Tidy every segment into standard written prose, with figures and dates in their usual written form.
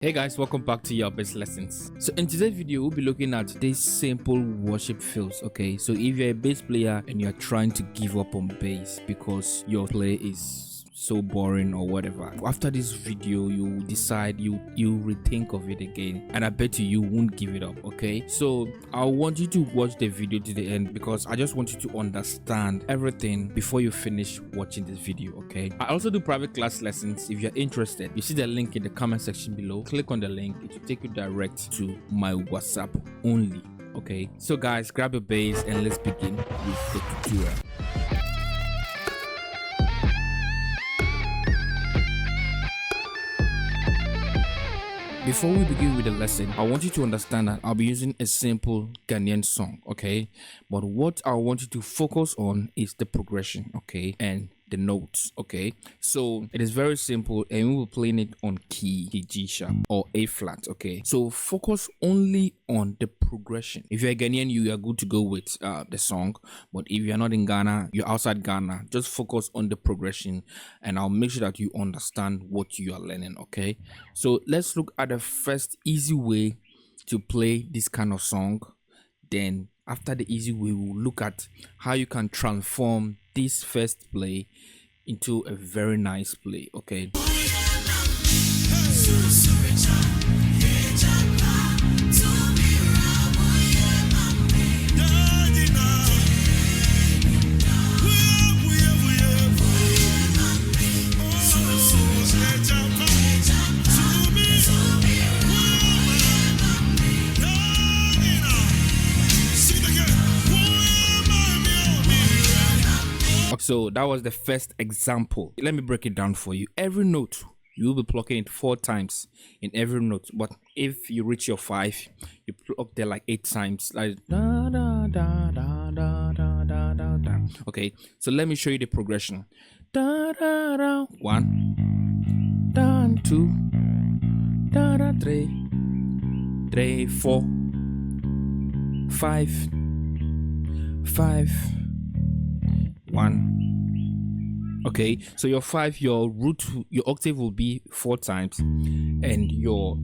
Hey guys, welcome back to your bass lessons. So in today's video, we'll be looking at these simple worship fills. Okay, so if you're a bass player and you're trying to give up on bass because your play is so boring or whatever, after this video you decide you rethink of it again, and I bet you won't give it up. Okay, so I want you to watch the video to the end because I just want you to understand everything before you finish watching this video. Okay, I also do private class lessons. If you're interested, you see the link in the comment section below. Click on the link, it will take you direct to my WhatsApp only. Okay, so guys, grab your bass and let's begin with the tutorial. Before we begin with the lesson, I want you to understand that I'll be using a simple Ghanaian song, okay? But what I want you to focus on is the progression, okay? And the notes, okay? So it is very simple, and we will play it on key G sharp or A flat, okay? So focus only on the progression. If you're a Ghanaian, you are good to go with the song. But if you're not in Ghana, you're outside Ghana, just focus on the progression, and I'll make sure that you understand what you are learning, okay? So let's look at the first easy way to play this kind of song. Then after the easy way, we'll look at how you can transform this first play into a very nice play, okay? So that was the first example. Let me break it down for you. Every note, you will be plucking it 4 times in every note. But if you reach your 5, you pluck there like 8 times. Like da da da da da da da da da. Okay, so let me show you the progression. Da da da 1, da 2, da da 3, 4, 5, 1. Okay, so your 5, your octave will be 4 times, and your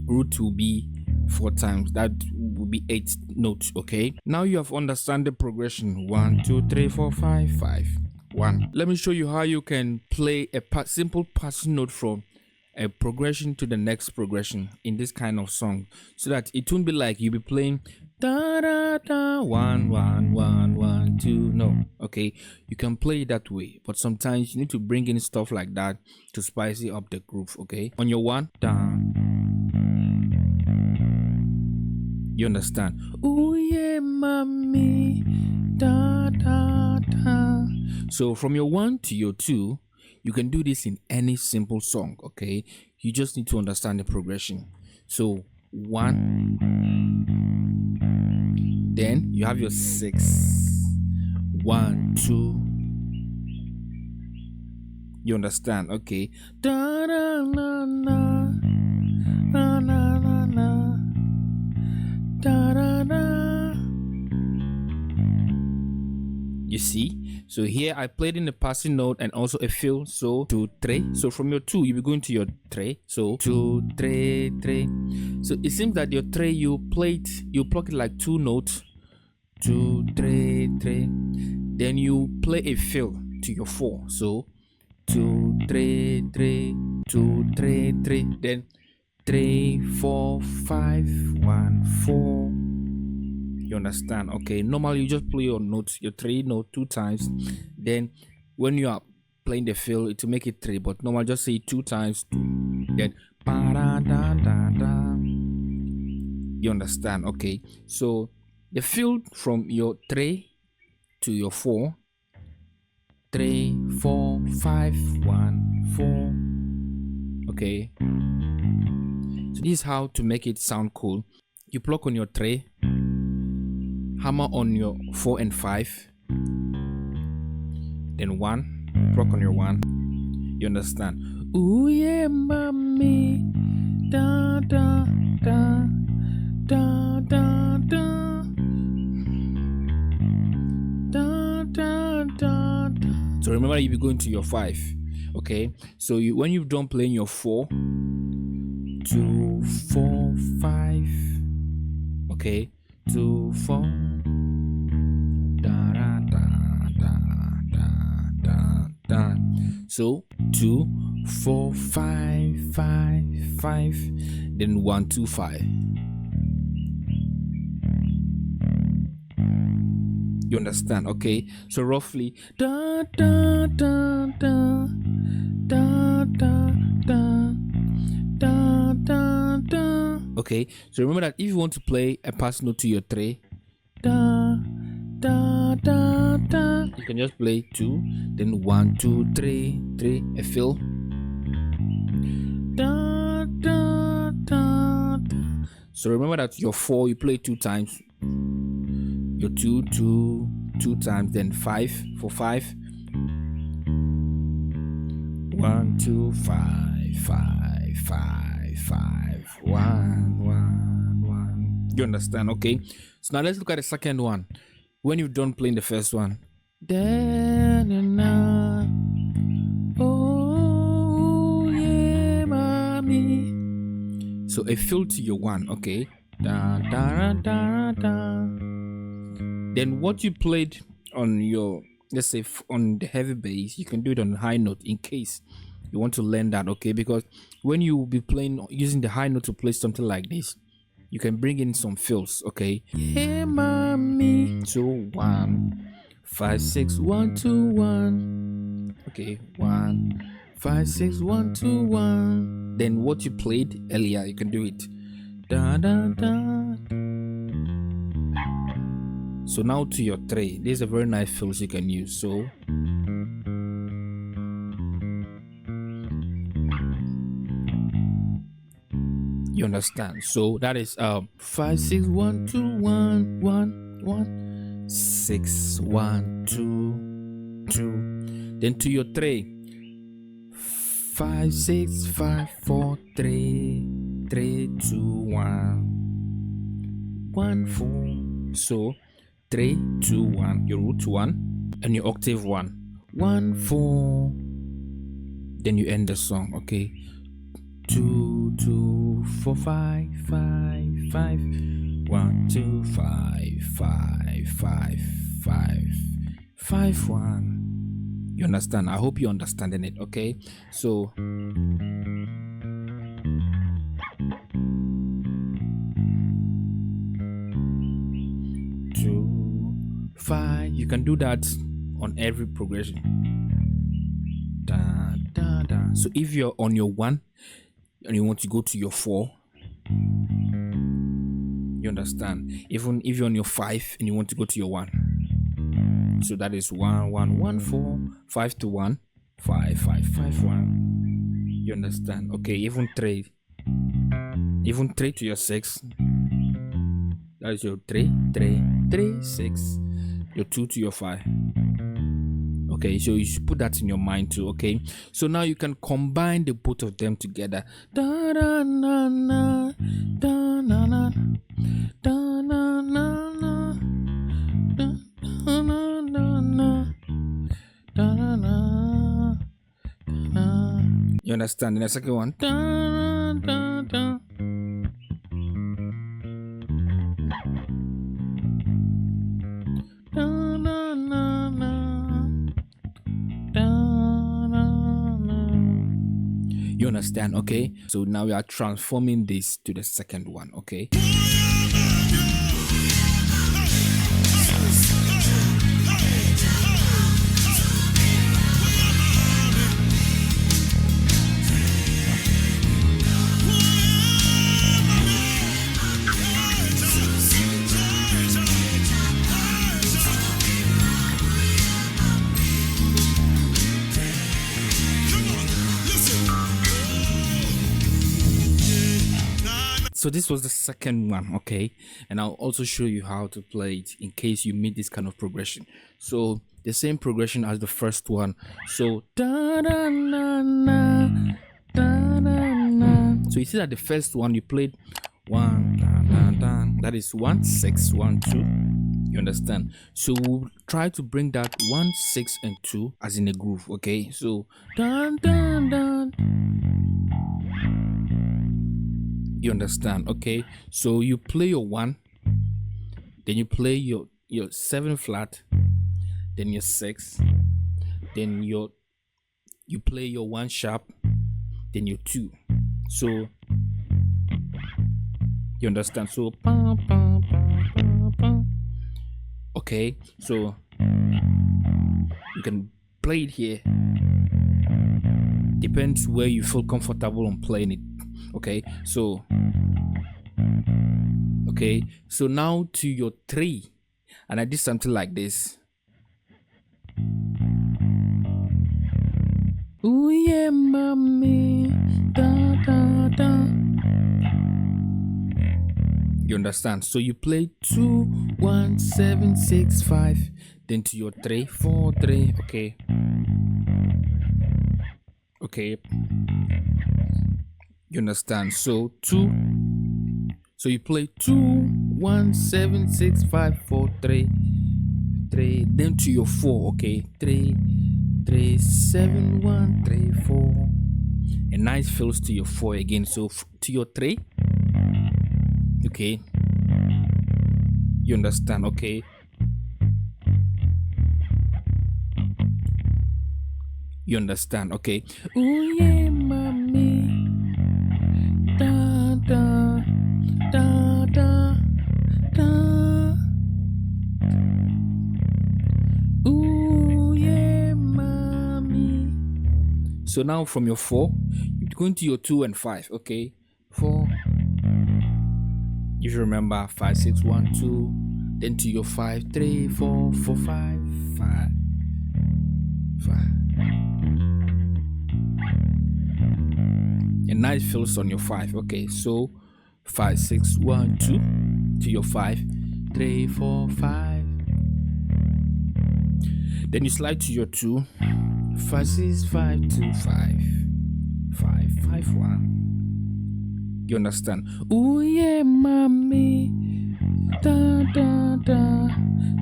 root will be 4 times. That will be 8 notes. Okay, now you have understand the progression. 1 2 3 4 5 5 1. Let me show you how you can play a simple passing note from a progression to the next progression in this kind of song, so that it won't be like you'll be playing da da da 1 1 1 1 2. No, okay, you can play it that way, but sometimes you need to bring in stuff like that to spice up the groove. Okay, on your 1 down, you understand? Oh yeah, mommy, da da da. So from your 1 to your 2, you can do this in any simple song. Okay, you just need to understand the progression. So 1, then you have your 6, 1 2. You understand? Okay, da da na na na na na na da da da. You see? So here I played in the passing note and also a fill. So 2 3. So from your 2, you'll be going to your 3. So 2 3 3. So it seems that your 3, you pluck it like 2 notes. 2 3 3. Then you play a fill to your 4. So 2 3 3 2 3 3. Then 3 4 5 1 4. You understand? Okay, normally you just play your notes, your 3 note 2 times. Then when you are playing the fill, it will make it 3, but normally just say 2 times 2. Then ba da da da da. You understand? Okay, so the fill from your 3 to your 4, 3 4 5 1 4. Okay, so this is how to make it sound cool. You pluck on your 3, hammer on your 4 and 5, then 1, pluck on your 1. You understand? Ooh yeah, mommy, da da da da da da da da da. So remember, you'll be going to your 5. Okay, so when you've done playing your 4, 2 2 4 5. Okay, 2 4. Da da da da da da da. So 2 4 5 5 5, then 1 2 5. You understand? Okay, so roughly da da da da da da da da da da. Okay, so remember that if you want to play a pass note to your 3, da da da da, you can just play 2, then 1 2 3 3, a fill, da da da da. So remember that your 4 you play 2 times, your 2 2 times, then 5 for 5, 1 2 5 5 5 5 1 1 1. You understand? Okay, so now let's look at the second one. When you've done playing the first one, oh yeah, mommy. So a fill to your 1. Okay, da da da da. Then what you played on your, let's say on the heavy bass, you can do it on the high note in case you want to learn that. Okay, because when you will be playing using the high note to play something like this, you can bring in some fills. Okay, hey mommy. So 1 5 6 1 2 1. Okay, 1 5 6 1 2 1. Then what you played earlier, you can do it da da da. So now to your 3, there's a very nice fills you can use. So you understand? So that is 5 6 1 2 1 1 1 6 1 2 2. Then to your 3, 5 6 5 4 3 3 2 1 1 4. So 3 2 1, your root 1 and your octave 1 1 4. Then you end the song. Okay, 2 2 4 5 5 5 1 2 5 5 5 5 5 1. You understand? I hope you're understanding it. Okay, so 2 5. You can do that on every progression. Da da da. So if you're on your 1 and you want to go to your 4, you understand? Even if you're on your 5 and you want to go to your 1, so that is 1 1 1 4 5 to 1 5 5 5 1. You understand? Okay, even 3 to your 6, that is your 3 3 3 6. Your 2 to your 5. Okay, so you should put that in your mind too. Okay, so now you can combine the both of them together. Da da na na da na na da na na na da na na na da na na na. You understand? In the second one, da da da. You understand? Okay, so now we are transforming this to the second one. Okay, so this was the second one. Okay, and I'll also show you how to play it in case you meet this kind of progression. So the same progression as the first one. So da da na na da da na. So you see that the first one you played 1 da, da, da, that is 1 6 1 2. You understand? So we'll try to bring that 1 6 and 2 as in a groove. Okay, so da da da You understand? Okay, so you play your 1, then you play your 7 flat, then your 6, then you play your 1 sharp, then your 2. So you understand? So okay, so you can play it here. Depends where you feel comfortable on playing it. Okay, so now to your 3, and I did something like this. Ooh yeah, mommy, da da da. You understand? So you play 2 1 7 6 5, then to your 3 4 3. Okay, you understand? So 2, so you play 2 1 7 6 5 4 3 3, then to your 4. Okay, 3 3 7 1 3 4, and nice fills to your 4 again. So to your 3. Okay, you understand? Okay, you understand? Okay. Ooh yeah, mommy, da da da da da. Ooh yeah, mommy. So now from your 4, you're going to your 2 and 5. Okay, 4. If you remember, 5 6 1 2, then to your 5 3 4 4 5 5 5. And nice fills on your 5. Okay, so 5 6 1 2 to your 5 3 4 5. Then you slide to your 2, 5 6 5 2 5 5 5 1. You understand? Ooh yeah, mommy, da da da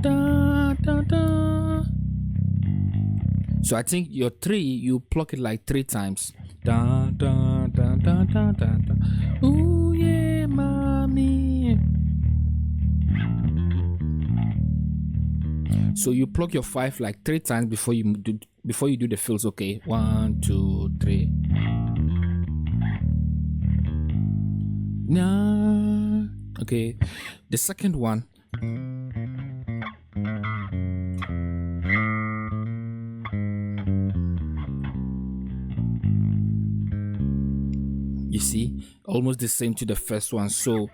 da da da. So I think your 3, you pluck it like 3 times. Da da da da da da da. Ooh yeah, mommy. So you pluck your 5 like 3 times before you do the fills. Okay, 1 2 3. Nah. Okay, the second one. You see, almost the same to the first one. So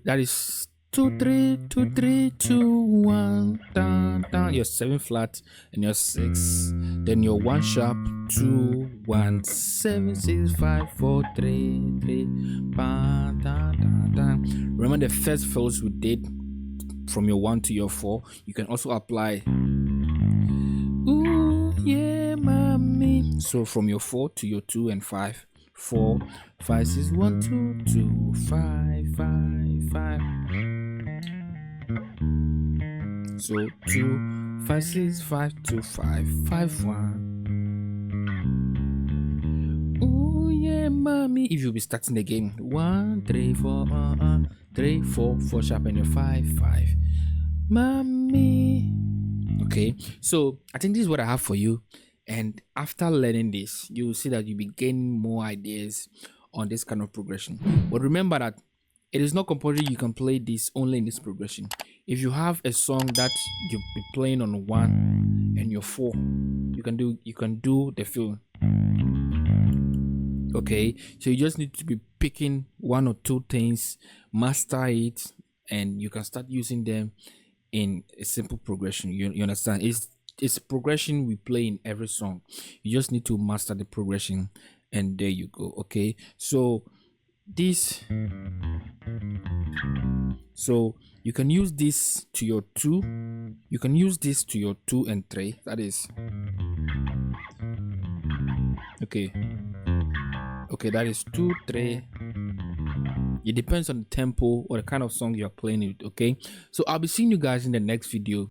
that is 2 3 2 3 2 1 down down. Your 7 flat and your 6, then your 1 sharp, 2 1 7 6 5 4 3 3 ba, da, da, da. Remember the first fills we did from your 1 to your 4. You can also apply ooh yeah, mommy. So from your 4 to your 2 and 5. 4 5 6 1 2 2 5 5 5. So 2 5 6 5 2 5 5 1. Oh yeah, mommy. If you'll be starting the game, 1 3 4 3 4 4 sharp and your 5 5, mommy. Okay, so I think this is what I have for you. And after learning this, you will see that you'll be gaining more ideas on this kind of progression. But remember that it is not compulsory you can play this only in this progression. If you have a song that you'll be playing on 1 and your 4, you can do the fill. Okay, so you just need to be picking 1 or 2 things, master it, and you can start using them in a simple progression. You understand? It's progression we play in every song. You just need to master the progression, and there you go. Okay, so this, so you can use this to your 2, you can use this to your 2 and 3. That is okay, that is 2 3. It depends on the tempo or the kind of song you're playing it. Okay, so I'll be seeing you guys in the next video.